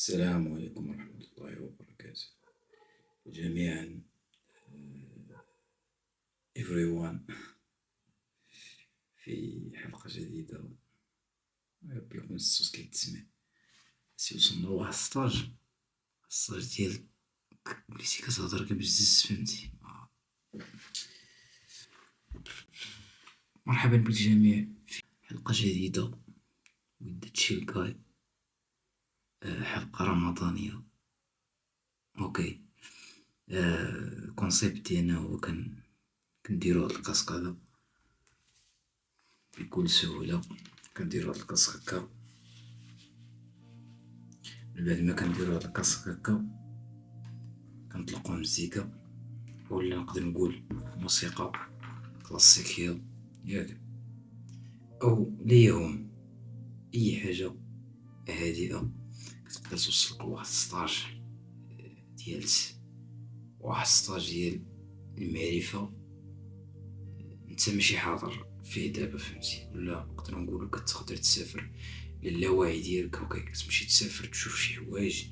السلام عليكم ورحمة الله وبركاته جميعا. everyone في حلقة جديدة. ربي يكون الصوت كيتسمع. وصلنا لواحد السطاج ديال وليتي كتهضر بزز، فهمتي. مرحبا بالجميع في حلقة جديدة with the chill guy. حلقة رمضانية. اوكي. الكونسيبت ديالنا هو كنديرو هاد الكاسك هذا بكل سهولة. كنديرو هاد الكاسك هكا، من بعد ما كنديرو هاد الكاسك هكا كنطلقو مزيكا، ولا نقدر نقول موسيقى كلاسيكية ياك، أو ليهم أي حاجة هادئة كتقدر توصلك لواحد السطاج ديال المعرفة انت ماشي حاضر فيه دابا، فهمتي. ولا نقدر نقولو كتقدر تسافر للاوعي ديالك. اوكي، كتمشي تسافر تشوف شي حوايج،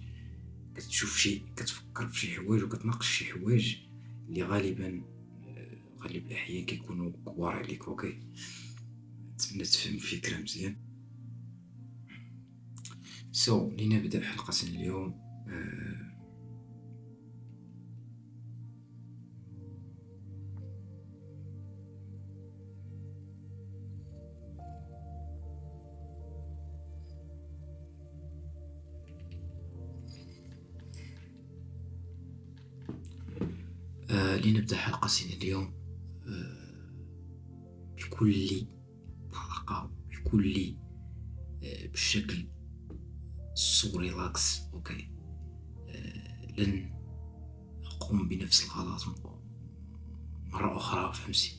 كتفكر في شي حوايج وكتناقش شي حوايج اللي غالب الاحيان كيكونوا كبار عليك. اوكي، نتمنى تفهم الفكرة مزيان. لنبدأ حلقتنا اليوم. لنبدأ حلقتنا اليوم بكل طاقة، بشكل ريلاكس. اوكي. لن أقوم بنفس الغلط مرة أخرى، فهمتي.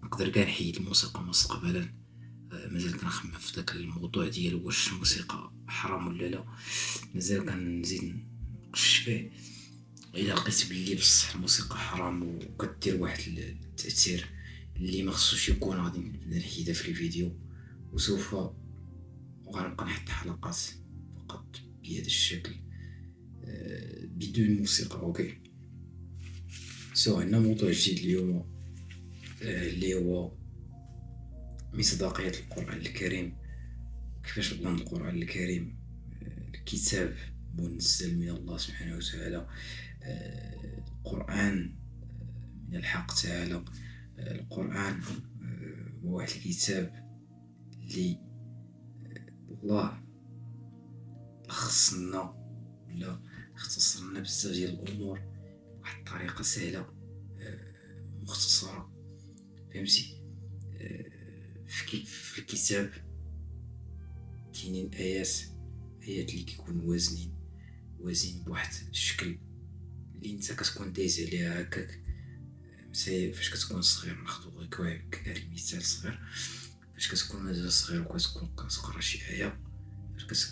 نقدر كاع نحيد الموسيقى مستقبلا. مازال كنخمم في داك الموضوع ديال واش الموسيقى حرام ولا لا. مازال كنزيد نقش فيه. إلا لقيت بلي بصح الموسيقى حرام وكدير واحد التأثير اللي مخصوش يكون، غادي نبدا نحيدها في الفيديو، وسوف غنبقى نحط حلقات فقط بهذا الشكل بدون موسيقى. اوكي. عندنا موضوع جديد اليوم اللي هو مصداقية القرآن الكريم. كيفاش بان القرآن الكريم الكتاب منزل من الله سبحانه وتعالى، القرآن من الحق تعالى. القرآن هو واحد الكتاب اللي الله لخصنا ولا اختصر لنا بزاف ديال الامور بواحد الطريقه سهله مختصره، فهمتي. في الكتاب كاينين ايات اللي كيكونوا وازنين بواحد الشكل اللي انت كتكون دايز عليها هكاك. فاش كتكون صغير، ناخدو غير مثال صغير. فاش كتكون مازال صغير وكتكون كتقرا شي آية، فاش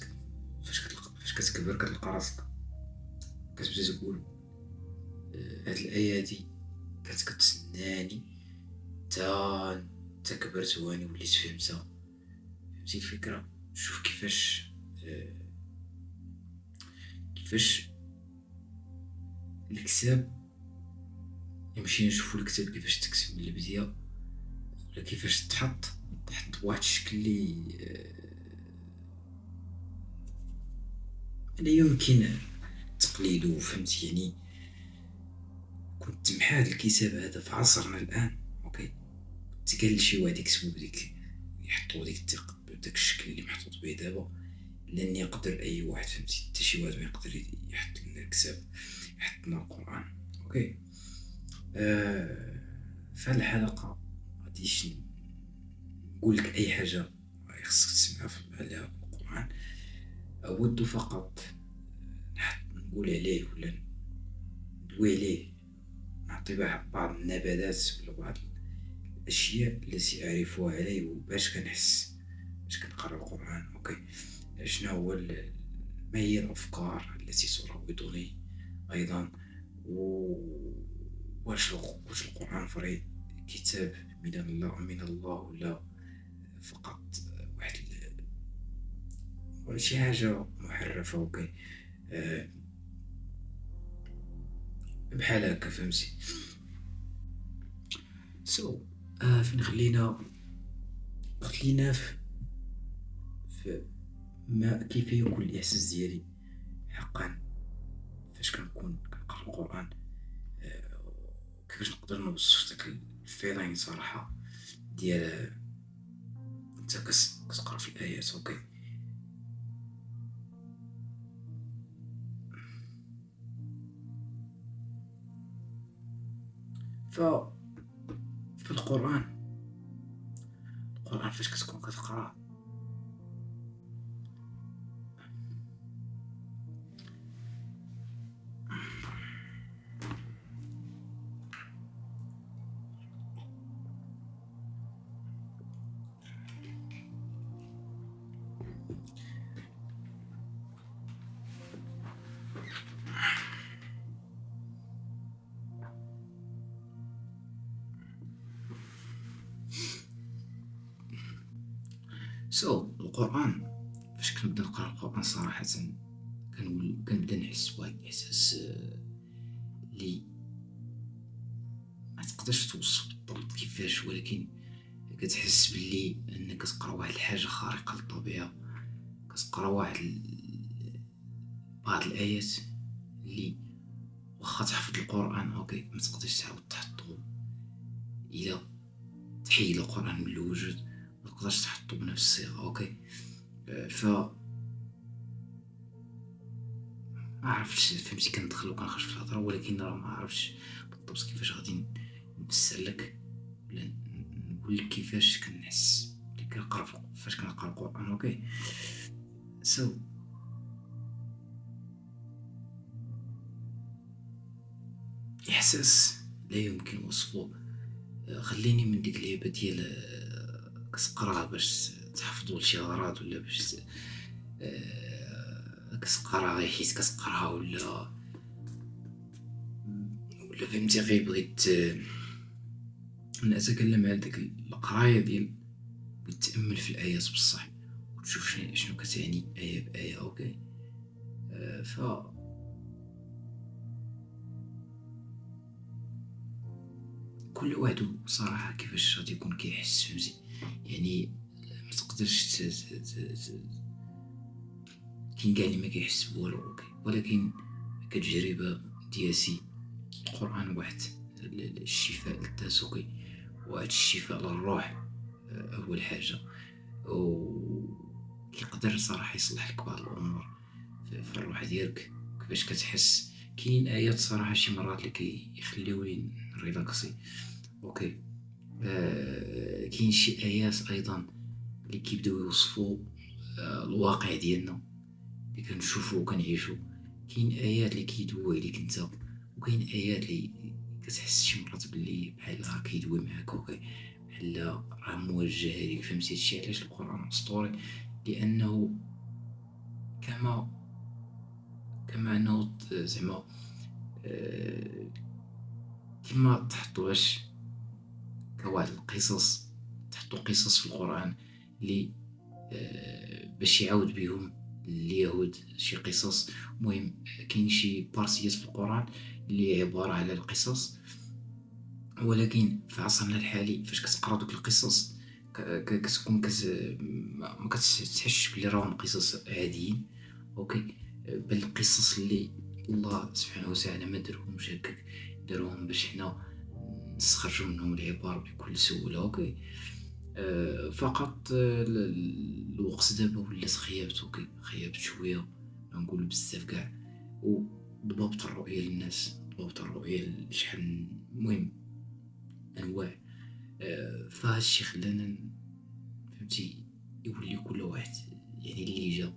كتكبر كتلقى راسك كتبدا تقول هاد الآية هادي كانت كتسناني تا كبرت واني وليت فهمتها. فهمتي الفكرة. شوف كيفاش الكتاب يمشي نشوفو الكتاب كيفاش تكتب من البداية، ولا كيفاش تحط بواحد الشكل اللي يمكن تقليده، فهمت يعني. كنت تمحى هاد الكتاب هذا في عصرنا الآن. اوكي، كنت قال شي واحد يكتبو بديك، يحطو بديك الثقة بداك الشكل اللي محطوط به دابا، لن يقدر اي واحد، فهمتي. حتى شي واحد ما يقدر يحط لنا الكتاب، يحط لنا القرآن. اوكي. في هاد الحلقة غاديش نقول لك اي حاجة خصك تسمعها على القرآن. أود فقط نقول عليه ولا ندوي عليه، نعطي بعض النبذات ولا بعض الأشياء التي أعرفها عليه وباش كنحس باش كنقرأ القرآن. أوكي. شنو هو ما هي الأفكار التي تراودني أيضا، واش القرآن فري كتاب من الله ولا فقط واحد شي حاجة محرفة. اوكي. آه، بحال هكا فهمتي. سو فين خلينا في ما كيف يكون الإحساس ديالي حقا فاش كنكون كنقرا القرآن. كيفاش نقدر نوصف داك الفيلينغ صراحة ديال انت كتقرا في الآيات. اوكي، ف في القرآن فاش كتكون كتقرا القرآن فاش كنبدا نقرا القرآن صراحة كنبدا نحس بواحد الإحساس اللي ما تقدرش توصف بالضبط كيفاش، ولكن كتحس باللي انك كتقرا واحد الحاجة خارقة للطبيعة. كتقرا بعض الآيات اللي واخا تحفظ القرآن اوكي ما تقدرش تعاود تحطو، الى تحيد القرآن من الوجود ما تقدرش تحطو بنفس الصيغة. اوكي، ف ما عرفتش فهمتي، كندخل وكنخرج في الهضره، ولكن راه ما عرفتش بالضبط كيفاش غادي نفسر لك ولا نقول لك كيفاش كنحس ملي كنقرا فاش كنقرا القرآن. اوكي، سو احساس لا يمكن وصفه. خليني من ديك اللعبه ديال كتقرا باش تحفظوا لشي غرض، ولا باش كتقرا غير حيت كتقرا، ولا فهمتي غير بغيت نتكلم على ديك القرايه ديال تأمل في الآيات بصح وتشوف شنو كتعني آية بآية. أوكي، ف كل واحد صراحة كيفاش غادي يكون كيحس فهمتي، يعني ما تقدرش كاين كاع اللي ما كيحس بوالو. اوكي، ولكن كتجربة دياسي القرآن واحد الشفاء للذات. اوكي، واحد الشفاء للروح أول حاجة، وكيقدر صراحة يصلح لك بعض الأمور في الروح ديالك. كيفاش كتحس كاين آيات صراحة شي مرات اللي كيخليوني نريلاكسي. اوكي، كاين شي آيات أيضا اللي كيبداو يوصفوا الواقع ديالنا اللي كنشوفو وكنعيشو. كاين آيات اللي كيدوي عليك انت، وكاين آيات اللي كتحس شي مرات بلي بحال راه كيدوي معاك. اوكي، بحال راه موجه ليك فهمتي. هادشي علاش القرآن أسطوري، لأنه كما أنه زعما كما تحطوهاش كواحد القصص، تحطو قصص في القرآن اللي باش يعاود بهم اليهود شي قصص. المهم كاين شي بارسيات في القرآن اللي عبارة على القصص، ولكن في عصرنا الحالي فاش كتقرا دوك القصص كتكون ما كتحسش بلي راهم قصص عاديين. اوكي، بل القصص اللي الله سبحانه وتعالى ما دارهمش هكاك، داروهم باش حنا نستخرجوا منهم العبار بكل سهولة. اوكي، فقط الوقت دابا ولات خيابت. اوكي، خيابت شوية، ما نقول بزاف كاع، وضبابط الرؤية للناس، ضبابط الرؤية لشحال المهم انواع. فهادشي خلانا فهمتي يولي كل واحد يعني اللي جا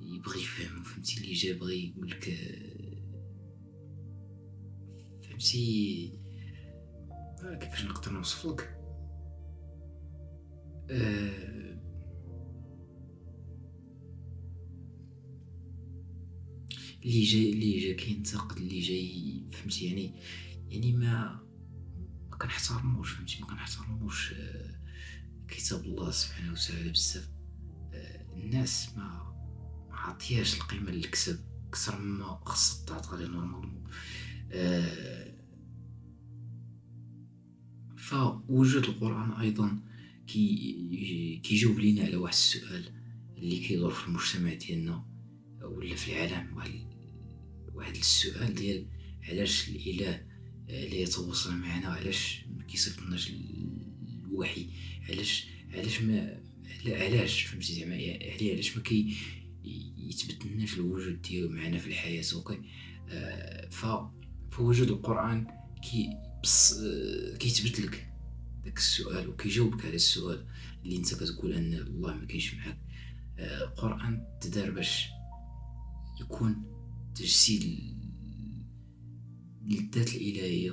يبغي يفهم فهمتي، اللي جا بغي يقولك فهمتي. كيفاش نقدر نوصفلك، اللي جا كينتقد، اللي جاي فهمتي، يعني ما كنحترموش فهمتي، ما كنحترموش كتاب الله سبحانه وتعالى بزاف. الناس ما عطياش القيمة للكتاب. أكثر مما خاص تعطى ليه نورمالمون. آآ فوجود القرآن أيضًا كيجاوب لينا على واحد السؤال اللي كيدور في المجتمع ديالنا ولا في العالم. واحد السؤال ديال علاش الإله لا يتواصل معنا، علاش ما كيصيفطلناش الوحي، علاش ما علاش فهمتي زعما يعني علاش ما يتبدلناش الوجود ديالو معنا في الحياة. اوكي. ف فوجود القرآن كي بص كيثبت لك داك السؤال وكيجاوبك على السؤال اللي انت كتقول ان الله ما كاينش معاك. القرآن تدار باش يكون تجسيد للذات الإلهية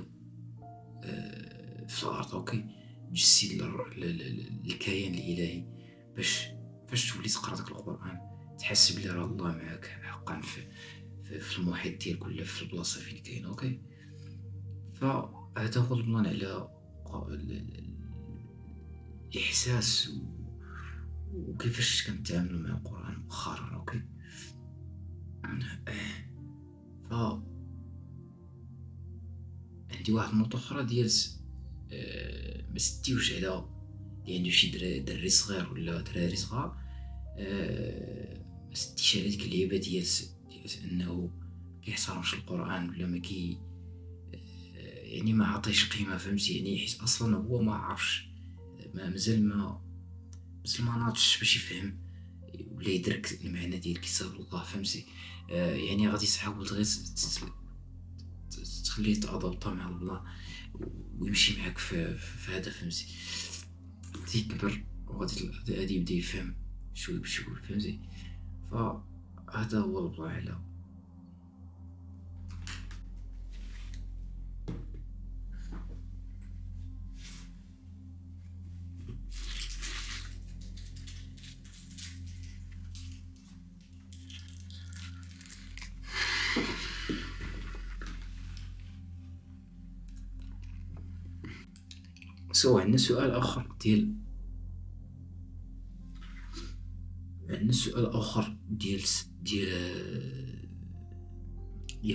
في الأرض. أوكي. تجسيد للكيان الإلهي، باش فاش تولي تقرا داك القرآن تحس بلي راه الله معاك حقا في المحيط ديالك ولا في البلاصة فين كاين. أوكي. فهذا هو الضمان على الإحساس وكيفاش كنتعاملوا مع القرآن مؤخرا. أوكي. ف عندي واحد النقطة أخرى ديال ما ستيوش على اللي عنده شي دري صغير ولا دراري صغار. ما ستيش على ديك اللعيبة ديال أنه كيحترمش القرآن ولا ما كي يعني ما عطيش قيمة. فهمتي يعني حيت أصلا هو ما عرفش، مازال ما ناضش باش يفهم ولا يدرك المعنى ديال كتاب الله. فهمتي. يعني غادي تحاول غير تخليه يتأدبط مع الله ويمشي معاك في هذا. فهمتي. تيكبر وغادي يبدا يفهم شوي بشوي. فهمتي. فهذا هو الوضع على عندنا سؤال آخر ديال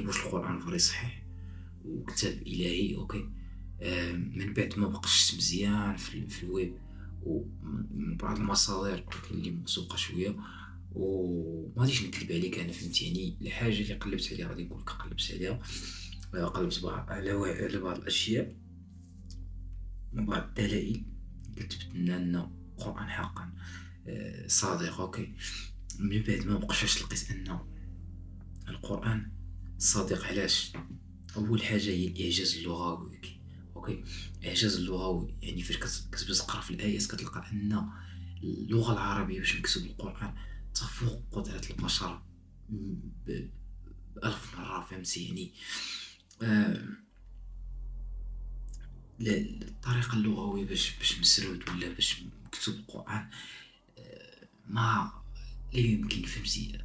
واش القرآن فري صحيح وكتاب إلهي. أوكي. من بعد ما بقاش مزيان في الويب ومن بعض المصادر اللي موثوقة شوية، وما غاديش نكذب عليك أنا. فهمت يعني الحاجة اللي قلبت عليها غادي نقولك قلبت عليها، قلبت على بعض الأشياء وبعض الدلائل كتبت لنا أن القرآن حقا صادق. أوكي. من بعد ما بقاش لقيت أن القرآن صادق. علاش؟ أول حاجة هي الإعجاز اللغوي. أوكي. الإعجاز اللغوي يعني فاش كتبدا تقرا في الآيات كتلقى أن اللغة العربية باش مكتوب القرآن تفوق قدرة البشر بألف مرة. فهمتي يعني الطريقة اللغوية باش مسرود ولا باش مكتوب القرآن ما لا يمكن. فهمتي.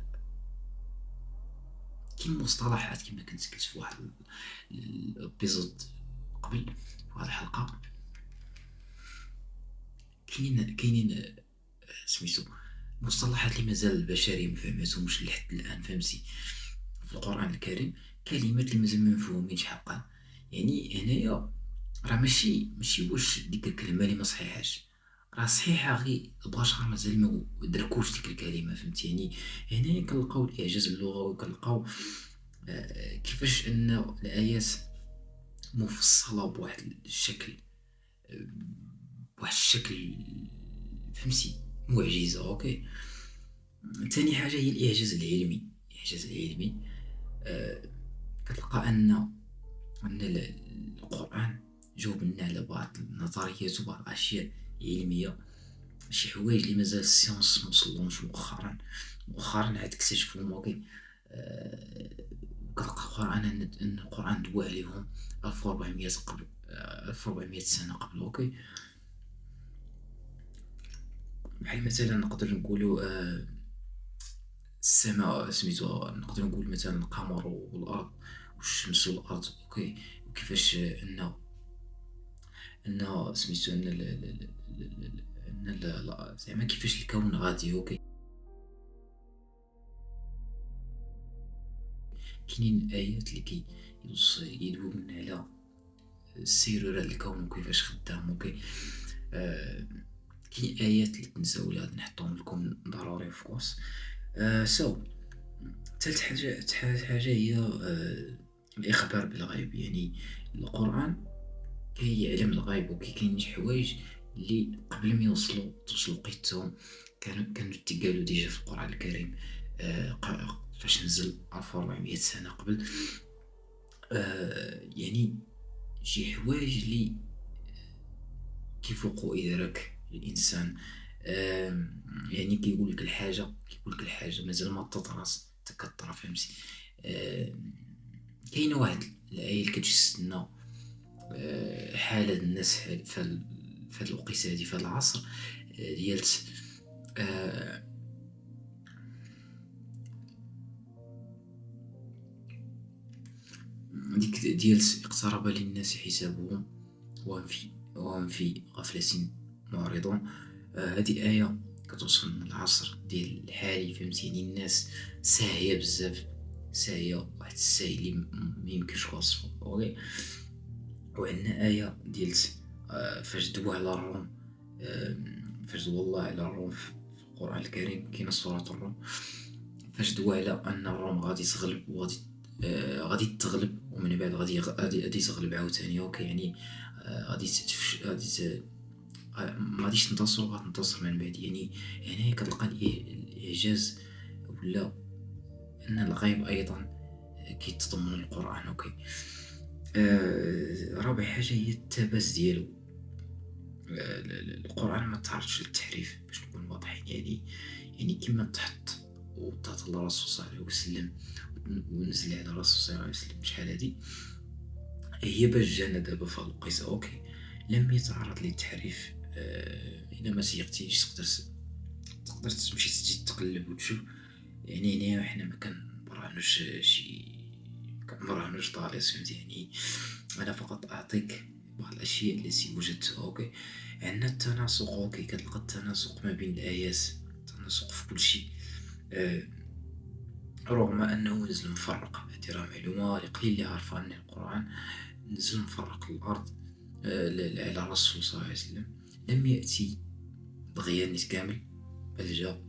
كاين مصطلحات كما كنت قلت في واحد الابيزود قبل في واحد الحلقة، كاينين سميتو مصطلحات اللي مازال البشرية مفهماتهمش لحد الآن. فهمتي. في القرآن الكريم كلمات اللي مازال مفهومينش حقا. يعني هنايا راه ماشي واش ديك الكلمة اللي ما صحيحاش، راه صحيحة غير البشر مازال ما دركوش ديك الكلمة. فهمتي يعني هنايا كنلقاو الإعجاز اللغوي، كنلقاو كيفاش أن الآيات مفصلة بواحد الشكل فهمتي معجزة. أوكي. ثاني حاجة هي الإعجاز العلمي. كتلقى أن القرآن جاوب لنا على بعض النظريات وبعض الأشياء علمية، شي حوايج اللي مازال السيونس موصلهمش مؤخرا عاد اكتشفوهم. اوكي. كنلقى القرآن ان القرآن دوا عليهم 1400 سنة قبل. اوكي. بحال مثلا نقدر نقولوا السماء سميتو، نقدر نقول مثلا القمر والأرض والشمس والأرض. اوكي. وكيفاش ان سميتو ان زعما كيفاش الكون غادي. اوكي. كاينين آيات اللي يدويونا على السيرورة د الكون وكيفاش خدام كاين آيات اللي تنساو هاد نحطوهم لكم ضروري of course. تالت حاجة هي الإخبار بالغيب. يعني القرآن كيعلم الغيب كاينين شي حوايج اللي قبل ما توصلوا قيتهم كانوا تيقالوا ديجا في القرآن الكريم فاش نزل 1400 سنة قبل. يعني شي حوايج اللي كيفوقوا إدراك الإنسان. يعني كيقول لك الحاجة مازال ما تطراس تكثر، فهمتي. كاينه واحد الآية اللي كتجسد لنا حالة الناس في هاد الوقيته هادي في هاد العصر ديالت ديك ديالت اقترب للناس حسابهم وهم في غفلة معرضون. هذه الآية كتوصف العصر ديال الحالي، فهمتي. يعني الناس ساهية بزاف، ساهية واحد الساهي اللي ميمكنش وصفه. اوكي. وعندنا آية ديالت فاش دوا على الروم، فاش دوا الله على الروم في القرآن الكريم. كاينة سورة الروم فاش دوا على أن الروم غادي تغلب وغادي غادي تغلب، ومن بعد غادي تغلب عاوتاني. اوكي. يعني غادي ما غاديش تنتصر، غتنتصر من بعد. يعني هنا كتلقى الإعجاز ولا أن الغيب أيضا كيتضمن القرآن. اوكي. رابع حاجة هي التباس ديالو. القرآن ما تعرضش للتحريف باش نكون واضحين. يعني كما تحط وتعطى الرسول صلى الله عليه وسلم ونزل على الرسول صلى الله عليه وسلم شحال هادي، هي باش جانا دابا في القصة. اوكي. لم يتعرض للتحريف. الا ما سيقتيش تقدر تمشي تجي تقلب وتشوف. يعني هنا حنا ما كنبرهنوش طالس، فهمتي. يعني انا فقط اعطيك بعض الاشياء التي وجدتها. اوكي. عندنا التناسق. اوكي. كتلقى التناسق ما بين الايات، التناسق في كل شيء. رغم انه نزل مفرق، هذه راه معلومه لقليل اللي عارفه عن القران. نزل مفرق الارض على الرسول صلى الله عليه وسلم. لم ياتي دغيا كامل، بل جاء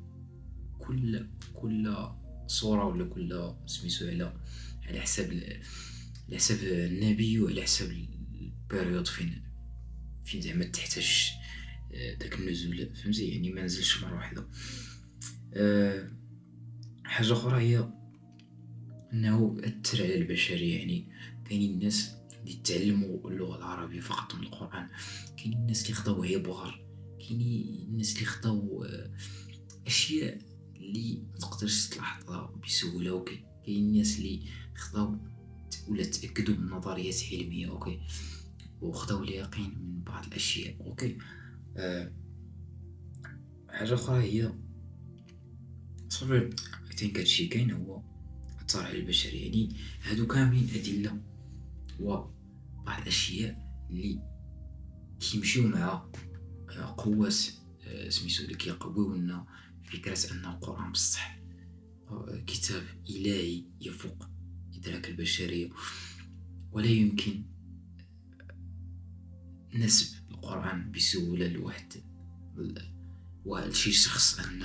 كل صوره ولا كل سميتو على حساب النبي وعلى حساب البيريود فين زعما تحتاج داك النزول، فهمتي. يعني ما نزلش مره واحده. حاجه اخرى هي انه اثر على البشريه. يعني كاينين الناس اللي تعلموا اللغه العربيه فقط من القران، كاينين الناس اللي خداو عبار، كاينين الناس اللي خداو اشياء اللي ما تقدرش تلاحظها بسهوله. اوكي. كاين الناس اللي خداو ولا تاكدوا من نظريات علميه. اوكي. وخداو اليقين من بعض الاشياء. اوكي. حاجه اخرى هي صافي حتى هادشي كاين هو اثر على البشريه. يعني هادو كاملين ادله وبعض الاشياء اللي كيمشيو مع قوات سميتو اللي كيقويو لنا فكره ان القران بصح كتاب الهي يفوق ادراك البشريه، ولا يمكن نسب القرآن بسهولة لواحد شي شخص أن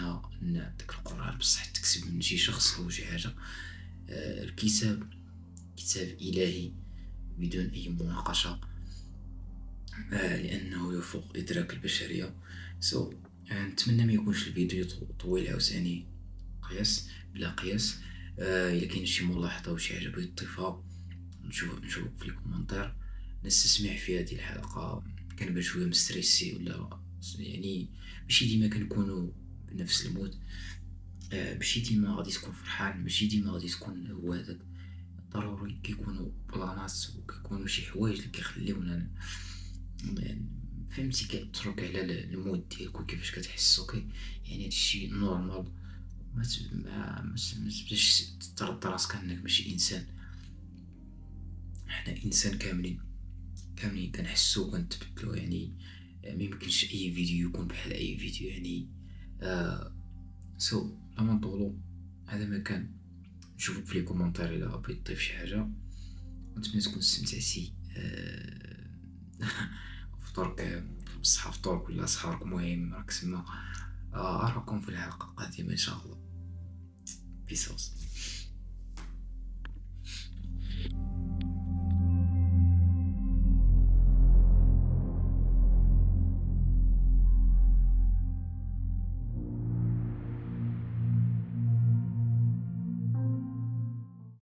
داك القرآن بصح تكسب من شي شخص أو شي حاجة. الكتاب كتاب إلهي بدون أي مناقشة، لأنه يفوق إدراك البشرية. نتمنى ما يكونش الفيديو طويل عاوتاني بلا قياس. إلا كاين شي ملاحظة وشي حاجة بغيت تضيفها نشوف في الكومنتير. نستسمح في هذه الحلقة كنبان شويه مستريسي، ولا يعني ماشي ديما كنكونوا بنفس المود. ماشي ديما غادي تكون فرحان، ماشي ديما غادي تكون هو هذاك. ضروري كيكونوا بلانات وكيكونوا شي حوايج اللي كيخليونا فهمتي كترك على المود ديالك وكيفاش كتحس. اوكي. يعني هادشي نورمال. ما تبداش تطرد راسك انك ماشي انسان. حنا انسان كاملين كنحسو وكنتبدلو. يعني ما يمكنش اي فيديو يكون بحال اي فيديو. يعني لا ما نطولو، هذا ما كان. نشوفك في لي كومونتير الا بغيت تضيف شي حاجه. نتمنى تكون استمتعتي. فطورك بصحة، فطورك ولا سحرك مهم راك تما. أراكم في الحلقة القادمة إن شاء الله. بيس اوت.